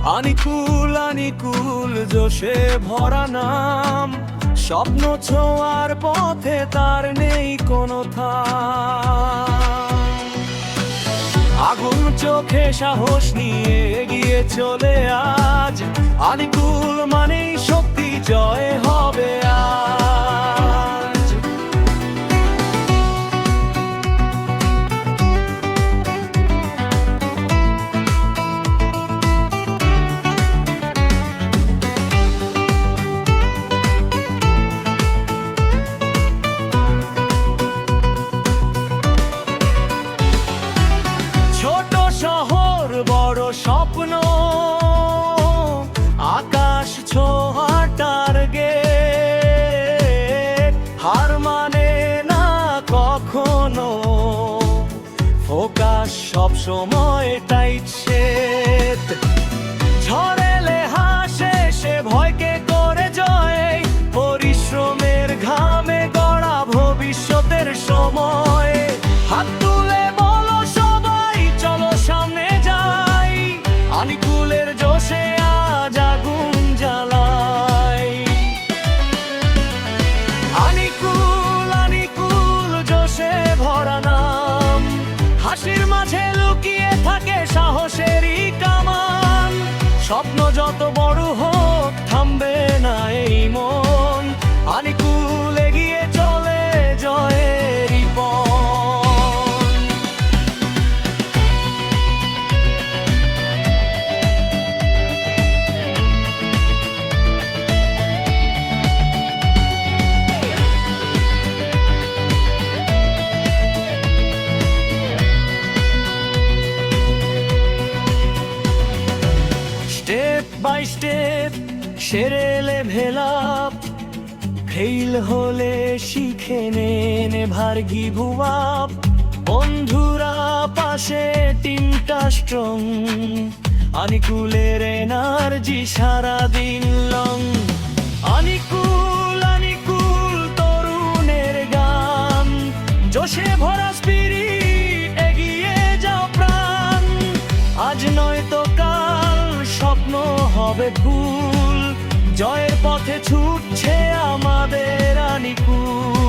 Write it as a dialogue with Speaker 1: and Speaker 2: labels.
Speaker 1: আনিকুল আনিকুল জোশে ভরা নাম, স্বপ্ন ছোঁয়ার পথে তার নেই কোনো থাম। আগুন চোখে সাহস নিয়ে এগিয়ে চলে আজ, আনিকুল মানেই শক্তি, জয় হবে আজ। ছোট শহর বড় স্বপ্ন, আকাশ ছোঁয়া টার্গেট, হার মানে না কখনো, ফোকাস সব সময় টাইট সেট। ঝড় এলে হাসে সে ভয়কে করে জয়, পরিশ্রমের ঘামে গড়া ভবিষ্যতের সময়। হাত তুলে বলো সবাই চলো সামনে যাই, আনিকুলের জোশে আজ আগুন জ্বালাই। আনিকুল আনিকুল জোশে ভরা নাম, হাসির মাঝে লুকিয়ে থাকে সাহসেরই কামান। স্বপ্ন যত বড় হোক থামবে না এই মন, আনিকুল এগিয়ে চলে জয়েরই পথ। স্টেপ বাই স্টেপ সেরে লেভেল আপ, ফেল হলে শিখে নে ভার গিভ আপ। বন্ধুরা পাশে টিমটা স্ট্রং, আনিকুলের এনার্জি সারাদিন লং। আনিকুল আনিকুল তরুণের গান, জোশে ভরা স্পিরিট, এগিয়ে যাও প্রাণ। আজ নয় তো কাল স্বপ্ন হবে ভুল, জয়ের পথে ছুটছে আমাদের আনিকুল।